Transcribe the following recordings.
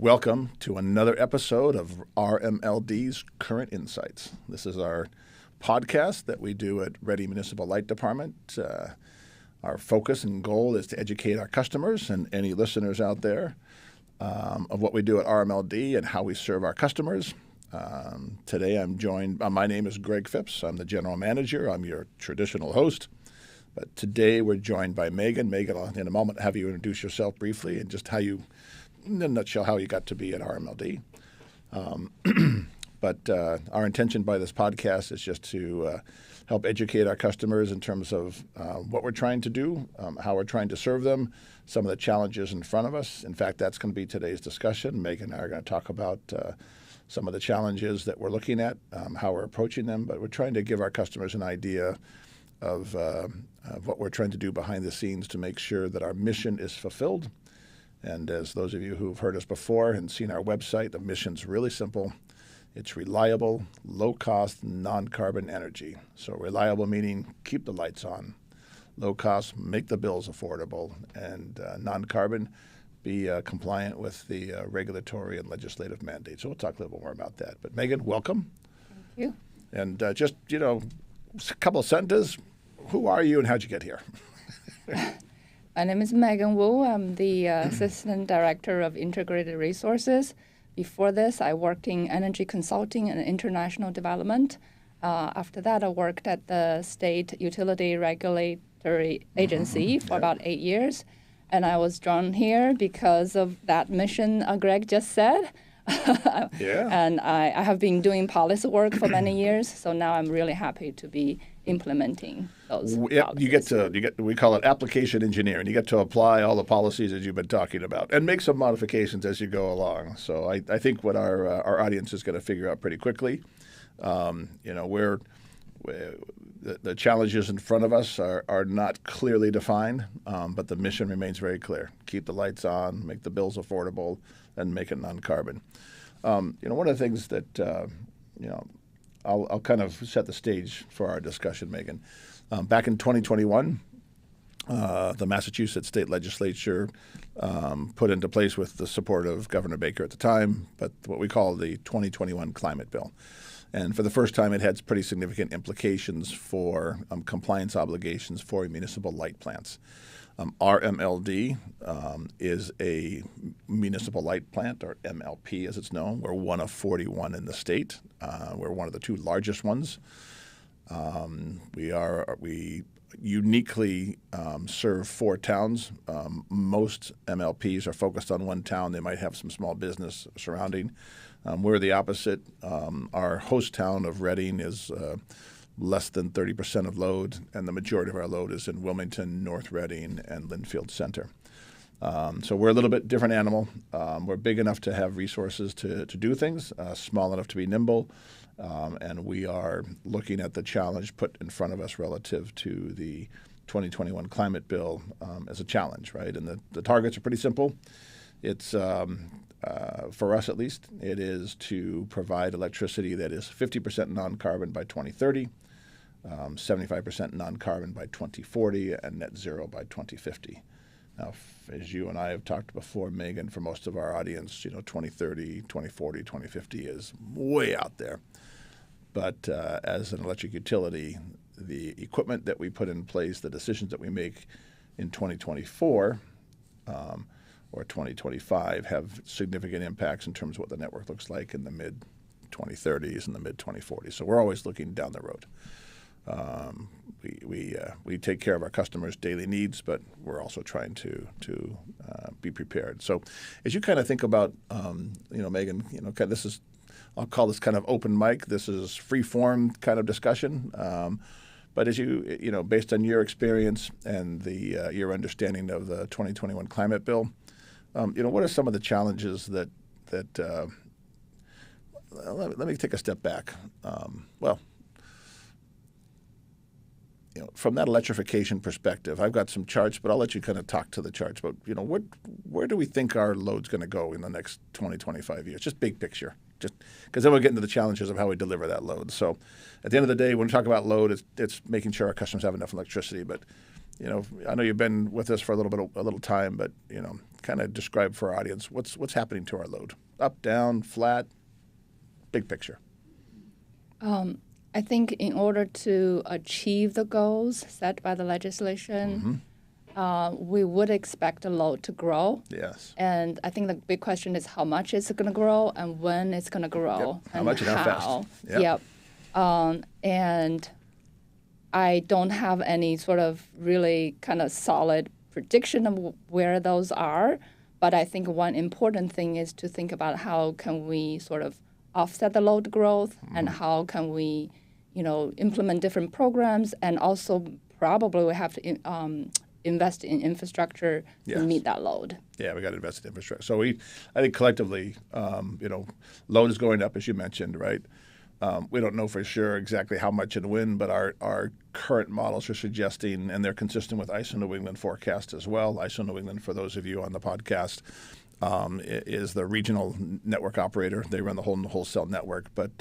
Welcome to another episode of RMLD's Current Insights. This is our podcast that we do at Ready Municipal Light Department. Our focus and goal is to educate our customers and any listeners out there of what we do at RMLD and how we serve our customers. Today I'm joined, my name is Greg Phipps. I'm the general manager. I'm your traditional host. But today we're joined by Megan. Megan, I'll in a moment have you introduce yourself briefly and just how you, in a nutshell, how you got to be at RMLD. But our intention by this podcast is just to help educate our customers in terms of what we're trying to do, how we're trying to serve them, some of the challenges in front of us. In fact, that's going to be today's discussion. Megan and I are going to talk about some of the challenges that we're looking at, how we're approaching them, but we're trying to give our customers an idea of what we're trying to do behind the scenes to make sure that our mission is fulfilled. And as those of you who've heard us before and seen our website, the mission's really simple. It's reliable, low-cost, non-carbon energy. So reliable meaning keep the lights on, low-cost, make the bills affordable, and non-carbon, be compliant with the regulatory and legislative mandates. So we'll talk a little bit more about that. But Megan, welcome. Thank you. And just, a couple of sentences. Who are you and how'd you get here? My name is Megan Wu. I'm the Assistant Director of Integrated Resources. Before this, I worked in energy consulting and international development. After that, I worked at the State Utility Regulatory Agency for about 8 years. And I was drawn here because of that mission Greg just said. Yeah. And I have been doing policy work for many years, so now I'm really happy to be implementing those policies. We call it application engineering. You get to apply all the policies that you've been talking about and make some modifications as you go along. So I think what our audience is going to figure out pretty quickly, the challenges in front of us are not clearly defined, but the mission remains very clear. Keep the lights on, make the bills affordable, and make it non-carbon. One of the things that, I'll kind of set the stage for our discussion, Megan. Back in 2021, the Massachusetts State Legislature put into place with the support of Governor Baker at the time, but what we call the 2021 Climate Bill. And for the first time, it had pretty significant implications for compliance obligations for municipal light plants. RMLD is a municipal light plant, or MLP as it's known. We're one of 41 in the state. We're one of the two largest ones. We uniquely serve 4 towns. Most MLPs are focused on one town. They might have some small business surrounding. We're the opposite. Our host town of Reading is less than 30% of load, and the majority of our load is in Wilmington, North Reading, and Linfield Center. So we're a little bit different animal. We're big enough to have resources to do things, small enough to be nimble, and we are looking at the challenge put in front of us relative to the 2021 Climate Bill as a challenge, right? And the targets are pretty simple. It's for us, at least, it is to provide electricity that is 50% non-carbon by 2030, 75% non-carbon by 2040, and net zero by 2050. Now, as you and I have talked before, Megan, for most of our audience, 2030, 2040, 2050 is way out there. But as an electric utility, the equipment that we put in place, the decisions that we make in 2024 or 2025 have significant impacts in terms of what the network looks like in the mid-2030s and the mid-2040s. So we're always looking down the road. We take care of our customers' daily needs, but we're also trying to be prepared. So as you kind of think about, Megan, this is, I'll call this kind of open mic. This is free-form kind of discussion. But as you, based on your experience and your understanding of the 2021 Climate Bill, what are some of the challenges that let me take a step back. From that electrification perspective, I've got some charts, but I'll let you kind of talk to the charts. But, where do we think our load's going to go in the next 20, 25 years? Just big picture. Just because then we'll get into the challenges of how we deliver that load. So at the end of the day, when we talk about load, it's making sure our customers have enough electricity. But I know you've been with us for a little time, but kind of describe for our audience what's happening to our load: up, down, flat, big picture. I think in order to achieve the goals set by the legislation, we would expect the load to grow. Yes. And I think the big question is how much is it going to grow and when it's going to grow. Yep. How much and how fast. Yep. And I don't have any sort of really kind of solid prediction of where those are. But I think one important thing is to think about how can we sort of offset the load growth and how can we, implement different programs, and also probably we have to invest in infrastructure to meet that load. Yeah, we got to invest in infrastructure. So I think collectively, load is going up, as you mentioned, right? We don't know for sure exactly how much and when, but our current models are suggesting, and they're consistent with ISO New England forecast as well. ISO New England, for those of you on the podcast, is the regional network operator. They run the whole wholesale network, but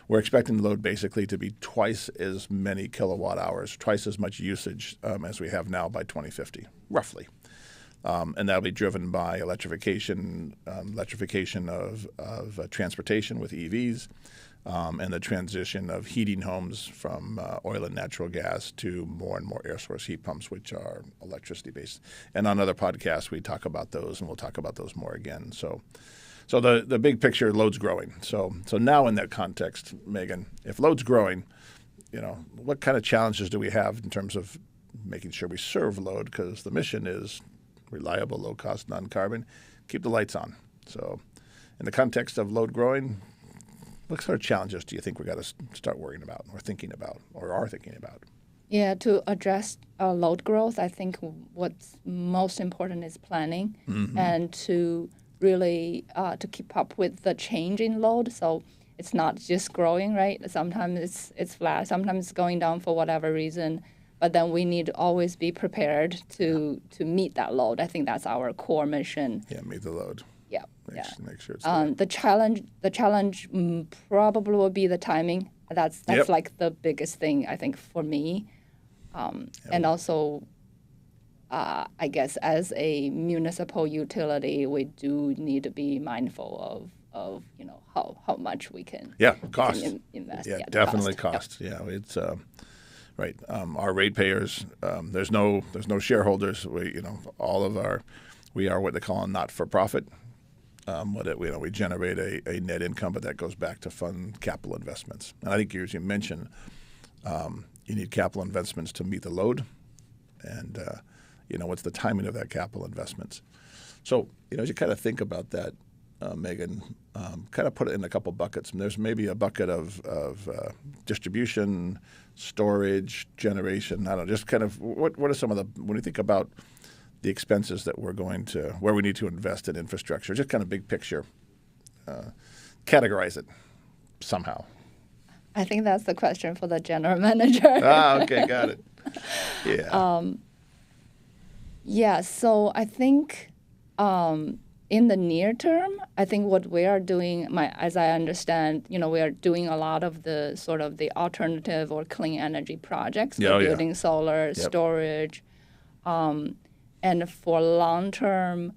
we're expecting the load basically to be twice as many kilowatt hours, twice as much usage as we have now by 2050, roughly. And that'll be driven by electrification of transportation with EVs, and the transition of heating homes from oil and natural gas to more and more air source heat pumps, which are electricity based. And on other podcasts, we talk about those, and we'll talk about those more again. So the big picture, load's growing. So now in that context, Megan, if load's growing, what kind of challenges do we have in terms of making sure we serve load? Because the mission is reliable, low cost, non-carbon, keep the lights on. So in the context of load growing, what sort of challenges do you think we got to start worrying about or thinking about or are thinking about? Yeah, to address load growth, I think what's most important is planning and to really to keep up with the change in load. So it's not just growing, right? Sometimes it's flat, sometimes it's going down for whatever reason. But then we need to always be prepared to meet that load. I think that's our core mission. Yeah, meet the load. Make sure it's there. The challenge probably will be the timing. That's like the biggest thing, I think, for me. And also, I guess as a municipal utility, we do need to be mindful of how much we can invest. Yeah, definitely cost. Yep. Yeah, it's right. Our ratepayers. There's no shareholders. We we are what they call a not-for-profit. We generate a net income, but that goes back to fund capital investments. And I think, as you mentioned, you need capital investments to meet the load, and what's the timing of that capital investments. So as you kind of think about that, Megan, kind of put it in a couple buckets. And there's maybe a bucket of distribution, storage, generation. I don't know, just kind of what are some of when you think about the expenses that where we need to invest in infrastructure, just kind of big picture, categorize it somehow. I think that's the question for the general manager. Okay, got it. Yeah. So I think in the near term, I think what we are doing, as I understand, we are doing a lot of the sort of the alternative or clean energy projects, building solar, storage. And for long term,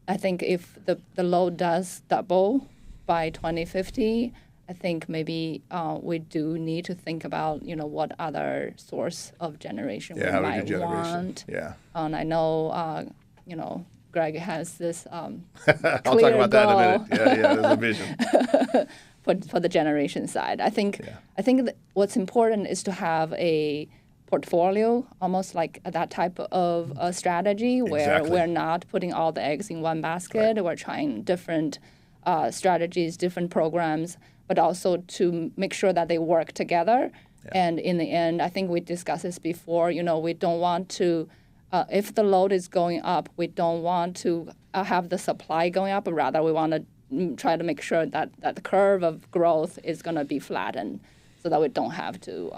I think if the load does double by 2050, I think maybe we do need to think about what other source of generation we might want. Yeah. And I know Greg has this I'll talk about that in a minute. Yeah, there's a vision for the generation side. I think that what's important is to have a portfolio, almost like that type of strategy where we're not putting all the eggs in one basket. Right. We're trying different strategies, different programs, but also to make sure that they work together. Yeah. And in the end, I think we discussed this before, we don't want to, if the load is going up, we don't want to have the supply going up, but rather we want to try to make sure that the curve of growth is going to be flattened so that we don't have to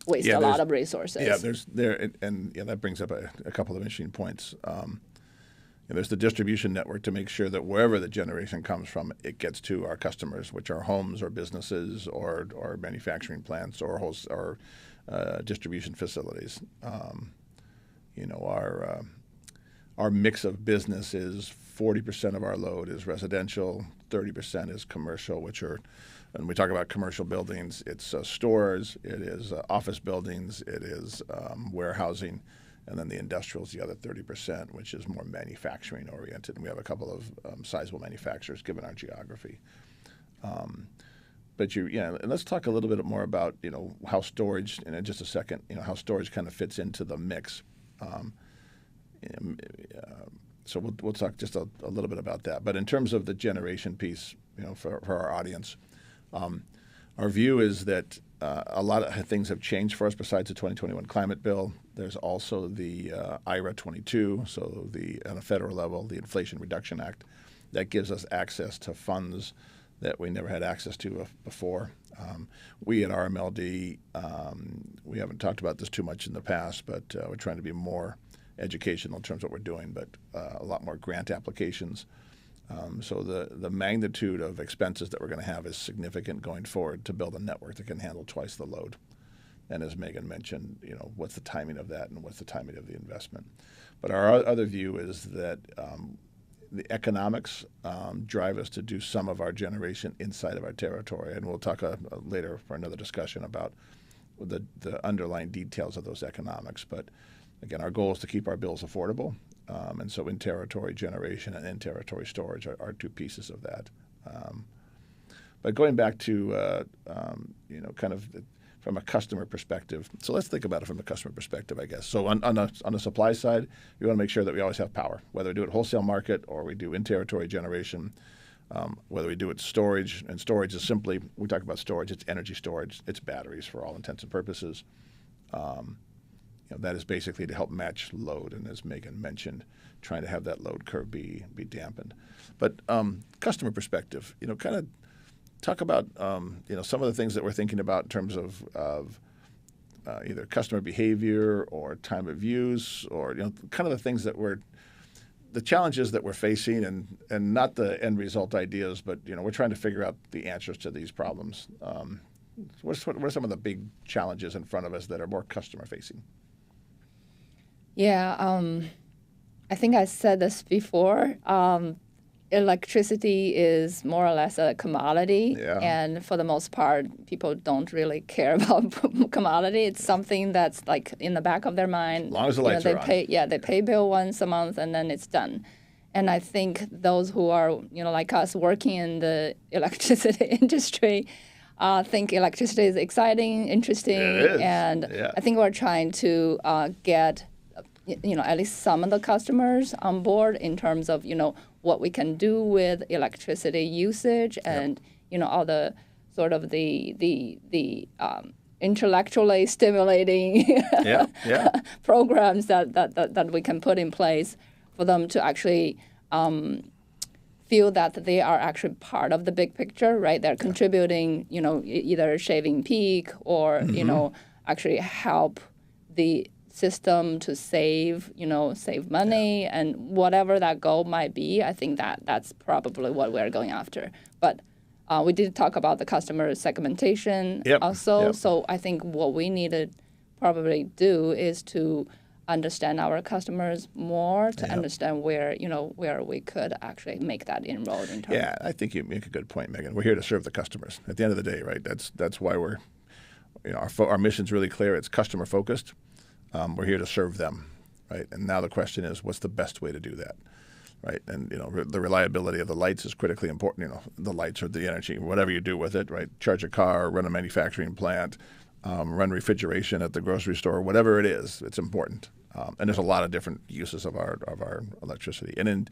waste a lot of resources. Yeah, that brings up a couple of interesting points. There's the distribution network to make sure that wherever the generation comes from, it gets to our customers, which are homes or businesses or manufacturing plants or distribution facilities. our mix of business is 40% of our load is residential, 30% is commercial, which are, when we talk about commercial buildings, it's stores, it is office buildings, it is warehousing, and then the industrial is the other 30%, which is more manufacturing oriented. And we have a couple of sizable manufacturers given our geography. But and let's talk a little bit more about how storage, in just a second, how storage kind of fits into the mix. So we'll talk just a little bit about that. But in terms of the generation piece, for our audience, our view is that a lot of things have changed for us besides the 2021 climate bill. There's also the IRA 22, so on a federal level, the Inflation Reduction Act, that gives us access to funds that we never had access to before. We at RMLD, we haven't talked about this too much in the past, but we're trying to be more educational in terms of what we're doing, but a lot more grant applications. So the magnitude of expenses that we're going to have is significant going forward to build a network that can handle twice the load. And as Megan mentioned, what's the timing of that and what's the timing of the investment? But our other view is that the economics drive us to do some of our generation inside of our territory. And we'll talk later for another discussion about the underlying details of those economics. But again, our goal is to keep our bills affordable. And so in-territory generation and in-territory storage are two pieces of that. But going back to, kind of from a customer perspective, so let's think about it from a customer perspective, I guess. So on the supply side, we want to make sure that we always have power, whether we do it wholesale market or we do in-territory generation, whether we do it storage. And storage is simply, we talk about storage, it's energy storage, it's batteries for all intents and purposes. That is basically to help match load, and as Megan mentioned, trying to have that load curve be dampened. But customer perspective, kind of talk about some of the things that we're thinking about in terms of either customer behavior or time of use, or kind of the things that the challenges that we're facing, and not the end result ideas, but we're trying to figure out the answers to these problems. What are some of the big challenges in front of us that are more customer facing? Yeah, I think I said this before. Electricity is more or less a commodity, and for the most part, people don't really care about commodity. It's something that's like in the back of their mind. As long as the lights are on. They pay bill once a month, and then it's done. And I think those who are, like us, working in the electricity industry, think electricity is exciting, interesting, and I think we're trying to get at least some of the customers on board in terms of, what we can do with electricity usage and, all the sort of the intellectually stimulating programs that we can put in place for them to actually feel that they are actually part of the big picture, right? They're contributing, either shaving peak or, actually help the system to save money and whatever that goal might be. I think that's probably what we're going after. But we did talk about the customer segmentation also. So I think what we need to probably do is to understand our customers more, to understand where we could actually make that inroad in terms. Yeah, I think you make a good point, Megan. We're here to serve the customers. At the end of the day, right? That's why we're, our mission's really clear. It's customer focused. We're here to serve them, right? And now the question is, what's the best way to do that, right? And the reliability of the lights is critically important. The lights or the energy, whatever you do with it, right? Charge a car, run a manufacturing plant, run refrigeration at the grocery store, whatever it is, it's important. And there's a lot of different uses of our electricity. And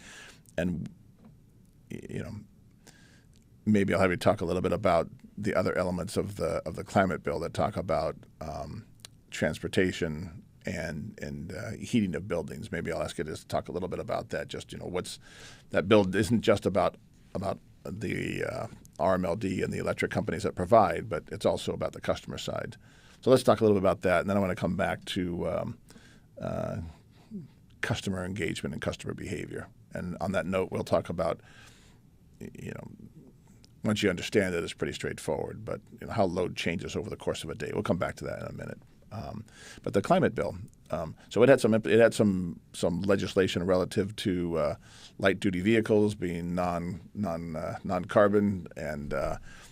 maybe I'll have you talk a little bit about the other elements of the climate bill that talk about transportation and heating of buildings. Maybe I'll ask you to talk a little bit about that. Just what's that bill isn't just about the RMLD and the electric companies that provide, but it's also about the customer side. So let's talk a little bit about that, and then I want to come back to customer engagement and customer behavior. And on that note, we'll talk about once you understand it, it's pretty straightforward. But how load changes over the course of a day. We'll come back to that in a minute. But the climate bill, So it had some legislation relative to light duty vehicles being non-carbon, and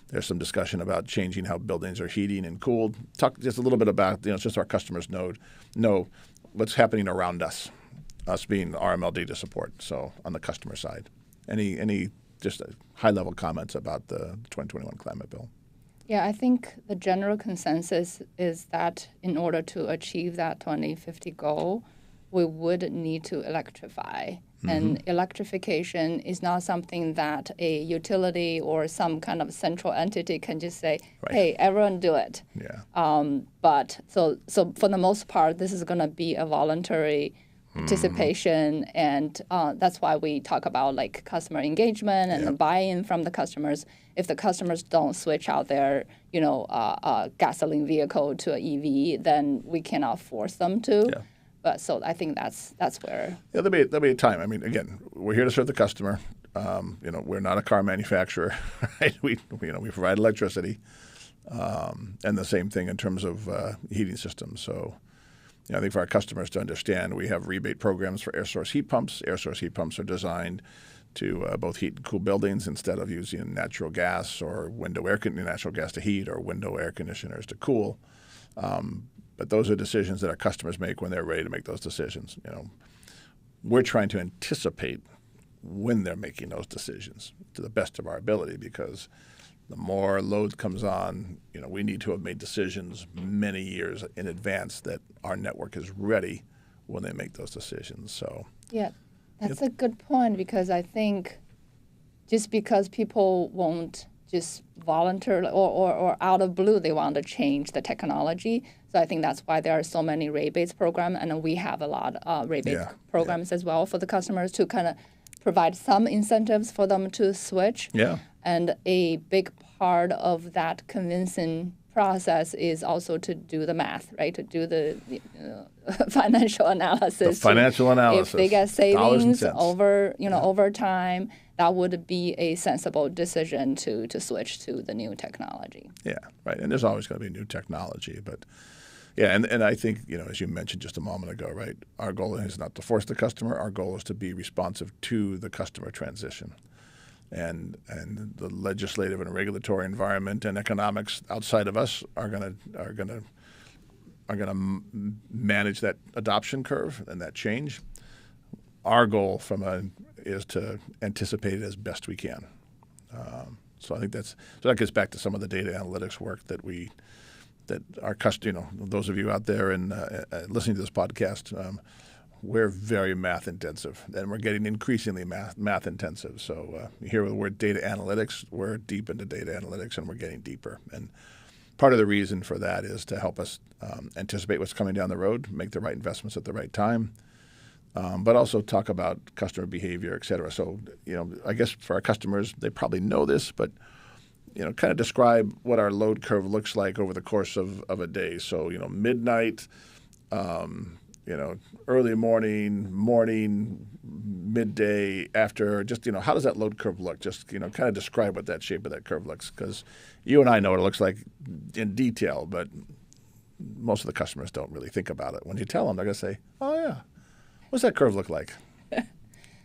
there's some discussion about changing how buildings are heating and cooled. Talk just a little bit about just our customers know what's happening around us being RMLD to support. So on the customer side, any just high level comments about the 2021 climate bill? Yeah, I think the general consensus is that in order to achieve that 2050 goal, we would need to electrify. And electrification is not something that a utility or some kind of central entity can just say, hey, everyone do it. Yeah. But so for the most part, this is going to be a voluntary participation, and that's why we talk about like customer engagement and the buy-in from the customers. If the customers don't switch out their gasoline vehicle to an EV, then we cannot force them to. Yeah. But so I think that's where. Yeah, there'll be a time. I mean, again, we're here to serve the customer. We're not a car manufacturer, right? We provide electricity, and the same thing in terms of heating systems. So, I think for our customers to understand, we have rebate programs for air source heat pumps. Air source heat pumps are designed to both heat and cool buildings instead of using natural gas or natural gas to heat or window air conditioners to cool. But those are decisions that our customers make when they're ready to make those decisions. We're trying to anticipate when they're making those decisions to the best of our ability, because the more load comes on, we need to have made decisions many years in advance that our network is ready when they make those decisions. So yeah, that's a good point, because I think just because people won't just voluntarily or out of blue they want to change the technology. So I think that's why there are so many rebates programs, and we have a lot of rebate programs as well for the customers to kind of provide some incentives for them to switch. Yeah. And a big part of that convincing process is also to do the math, right? To do the financial analysis. The financial analysis. If they get savings over time, that would be a sensible decision to switch to the new technology. Yeah, right. And there's always going to be new technology, but yeah, and I think, as you mentioned just a moment ago, right, our goal is not to force the customer. Our goal is to be responsive to the customer transition. And the legislative and regulatory environment and economics outside of us are going to manage that adoption curve and that change. Our goal is to anticipate it as best we can. So I think that gets back to some of the data analytics work that our customers, those of you out there and listening to this podcast, we're very math intensive, and we're getting increasingly math intensive. So you hear the word data analytics, we're deep into data analytics, and we're getting deeper. And part of the reason for that is to help us anticipate what's coming down the road, make the right investments at the right time, but also talk about customer behavior, et cetera. So, I guess for our customers, they probably know this, but kind of describe what our load curve looks like over the course of a day. So, midnight, early morning, midday, after, just, how does that load curve look? Just, kind of describe what that shape of that curve looks, because you and I know what it looks like in detail, but most of the customers don't really think about it. When you tell them, they're going to say, oh, yeah, what's that curve look like?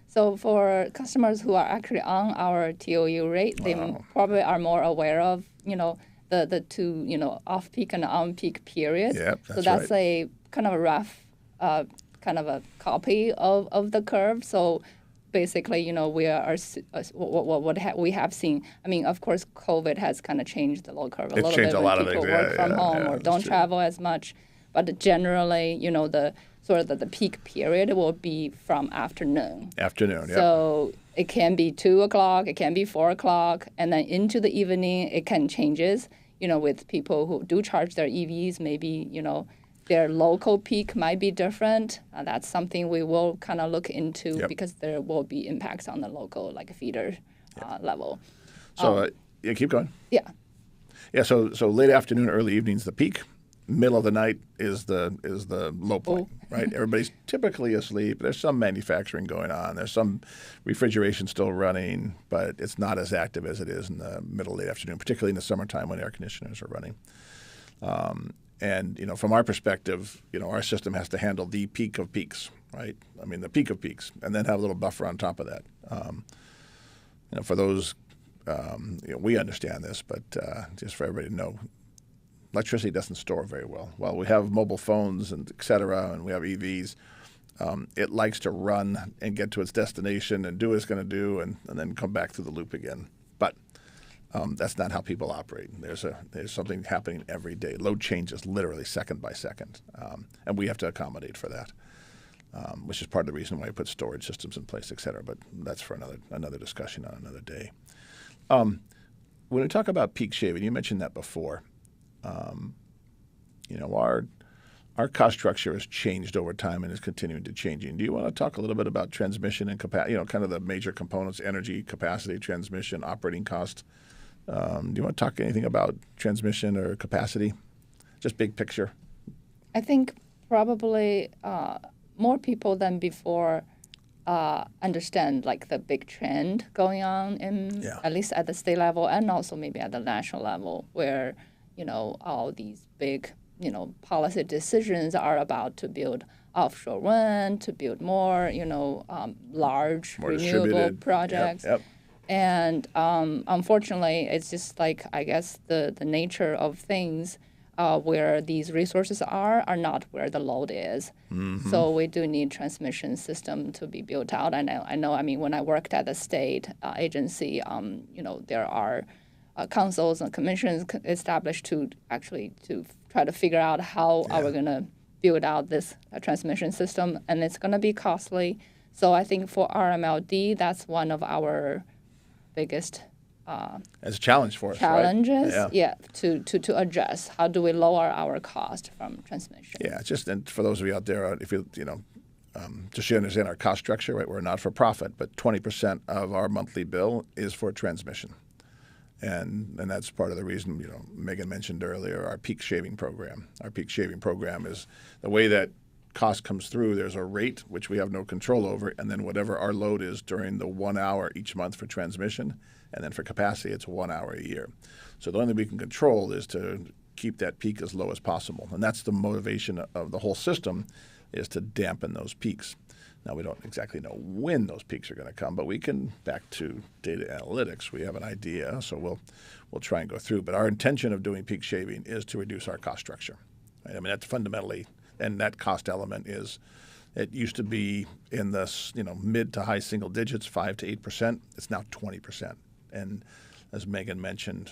So for customers who are actually on our TOU rate, they probably are more aware of, the two, off-peak and on-peak periods. Yep, so that's right. A kind of a rough, kind of a copy of the curve. So basically, we are what we have seen. I mean, of course, COVID has kind of changed the load curve a little bit when people work from home or don't travel as much. But generally, the the peak period will be from afternoon. Afternoon, yeah. So it can be 2 o'clock, it can be 4 o'clock, and then into the evening it can changes. With people who do charge their EVs, maybe their local peak might be different. That's something we will kind of look into because there will be impacts on the local feeder level. So keep going. Yeah. Yeah. So late afternoon, early evening's the peak. Middle of the night is the low point, right? Everybody's typically asleep. There's some manufacturing going on. There's some refrigeration still running, but it's not as active as it is in the middle, late afternoon, particularly in the summertime when air conditioners are running. And from our perspective, our system has to handle the peak of peaks, right? I mean, the peak of peaks, and then have a little buffer on top of that. For those, we understand this, but just for everybody to know, electricity doesn't store very well. While we have mobile phones and et cetera, and we have EVs, it likes to run and get to its destination and do what it's going to do, and then come back through the loop again. But that's not how people operate. There's something happening every day. Load changes literally second by second, and we have to accommodate for that, which is part of the reason why we put storage systems in place, et cetera. But that's for another discussion on another day. When we talk about peak shaving, you mentioned that before. Our cost structure has changed over time and is continuing to changing. Do you want to talk a little bit about transmission and kind of the major components: energy, capacity, transmission, operating cost? Do you want to talk anything about transmission or capacity? Just big picture. I think probably more people than before understand like the big trend going on at least at the state level and also maybe at the national level, where all these big policy decisions are about to build offshore wind, to build more large more renewable projects. Yep. And unfortunately, it's just like, I guess, the nature of things where these resources are not where the load is. Mm-hmm. So we do need transmission system to be built out. I know. I mean, when I worked at the state agency, there are councils and commissions established to try to figure out how are we going to build out this transmission system, and it's going to be costly. So I think for RMLD, that's one of our biggest as a challenge for us, challenges, right? To address how do we lower our cost from transmission. Yeah, and for those of you out there, if you just so you understand our cost structure, right? We're not for profit, but 20% of our monthly bill is for transmission, and that's part of the reason Megan mentioned earlier our peak shaving program. Our peak shaving program is the way that cost comes through. There's a rate which we have no control over, and then whatever our load is during the 1 hour each month for transmission, and then for capacity, it's 1 hour a year. So the only thing we can control is to keep that peak as low as possible, and that's the motivation of the whole system, is to dampen those peaks. Now, we don't exactly know when those peaks are going to come, but we can, back to data analytics, we have an idea, so we'll try and go through. But our intention of doing peak shaving is to reduce our cost structure. Right? I mean, that's fundamentally. And that cost element it used to be in the mid to high single digits, 5 to 8%. It's now 20%. And as Megan mentioned,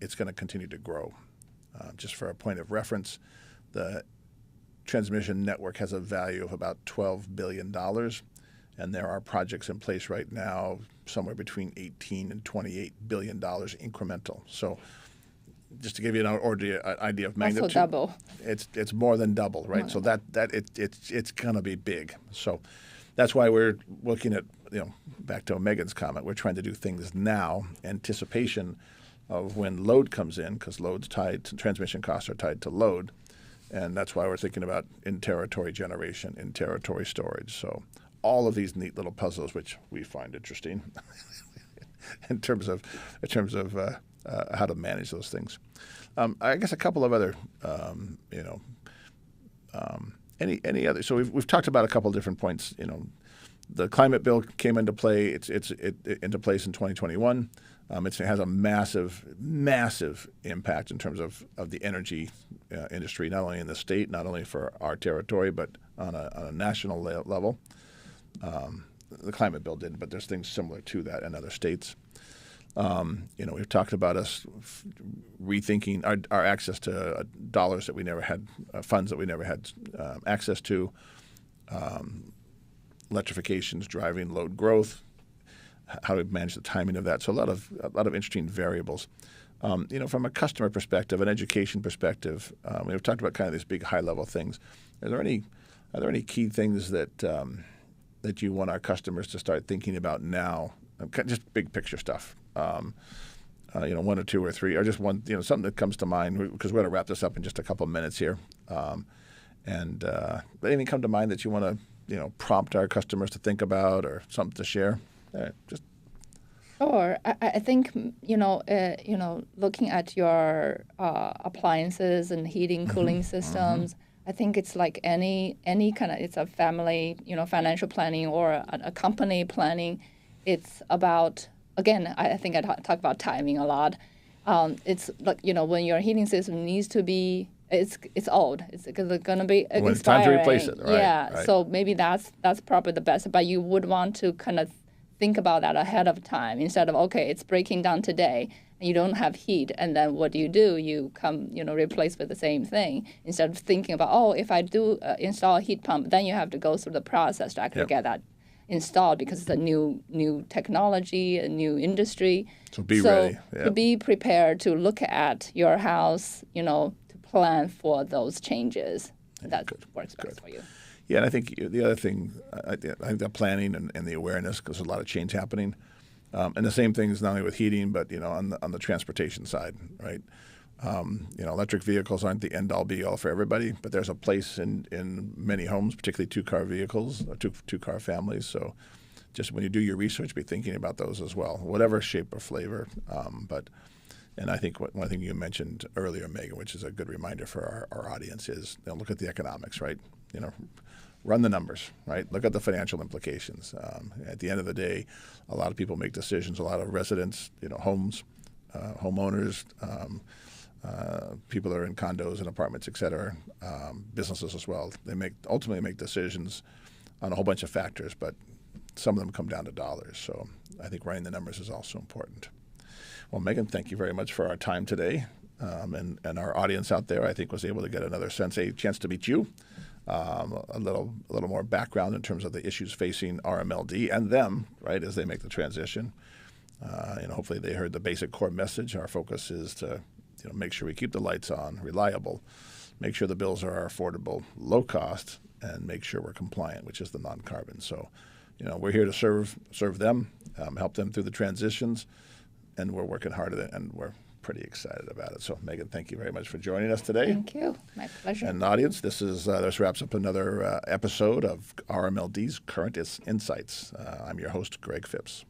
it's going to continue to grow. Just for a point of reference, the transmission network has a value of about $12 billion. And there are projects in place right now somewhere between $18 and $28 billion incremental. So just to give you an idea of magnitude, also double. It's more than double, right? So it's going to be big. So that's why we're looking at back to Megan's comment. We're trying to do things now, anticipation of when load comes in, because load's tied to transmission costs are tied to load, and that's why we're thinking about in-territory generation, in-territory storage. So all of these neat little puzzles, which we find interesting, in terms of how to manage those things. I guess a couple of other, any other. So we've talked about a couple of different points. The climate bill came into play. It's into place in 2021. It has a massive impact in terms of the energy industry, not only in the state, not only for our territory, but on a national level. The climate bill didn't, but there's things similar to that in other states. We've talked about us rethinking our access to dollars that we never had, funds that we never had access to. Electrification's driving load growth. How do we manage the timing of that? So a lot of interesting variables. From a customer perspective, an education perspective, we've talked about kind of these big high level things. Are there any key things that you want our customers to start thinking about now? Just big picture stuff. One or two or three, or just one, something that comes to mind, because we're going to wrap this up in just a couple of minutes here. Anything come to mind that you want to, prompt our customers to think about, or something to share? Or I think looking at your appliances and heating, cooling systems, I think it's like any kind of it's a family financial planning or a company planning. It's about again I think I talk about timing a lot. It's like when your heating system needs to be it's old. It's going to be When it's time to expiring. replace it, right? Yeah. Right. So maybe that's probably the best. But you would want to kind of think about that ahead of time instead of okay, it's breaking down today and you don't have heat, and then what do? You come replace with the same thing instead of thinking about if I do install a heat pump, then you have to go through the process to actually get that installed because it's a new technology, a new industry. So be ready. To be prepared to look at your house, to plan for those changes. That works best for you. Yeah, and I think the other thing, I think the planning and the awareness, because there's a lot of change happening, and the same things not only with heating, but on the transportation side, right? Electric vehicles aren't the end-all be-all for everybody, but there's a place in many homes, particularly two-car vehicles or two-car families. So just when you do your research, be thinking about those as well, whatever shape or flavor. And I think one thing you mentioned earlier, Megan, which is a good reminder for our audience, is look at the economics, right? Run the numbers, right? Look at the financial implications. At the end of the day, a lot of people make decisions. A lot of residents, homes, homeowners, people that are in condos and apartments, et cetera, businesses as well. They ultimately make decisions on a whole bunch of factors, but some of them come down to dollars. So I think running the numbers is also important. Well, Megan, thank you very much for our time today. And our audience out there, I think, was able to get another sense, a chance to meet you, a little more background in terms of the issues facing RMLD and them, right, as they make the transition. Hopefully they heard the basic core message. Our focus is to make sure we keep the lights on, reliable, make sure the bills are affordable, low cost, and make sure we're compliant, which is the non-carbon. So, we're here to serve them, help them through the transitions, and we're working hard at it, and we're pretty excited about it. So, Megan, thank you very much for joining us today. Thank you. My pleasure. And audience, this wraps up another episode of RMLD's Current Insights. I'm your host, Greg Phipps.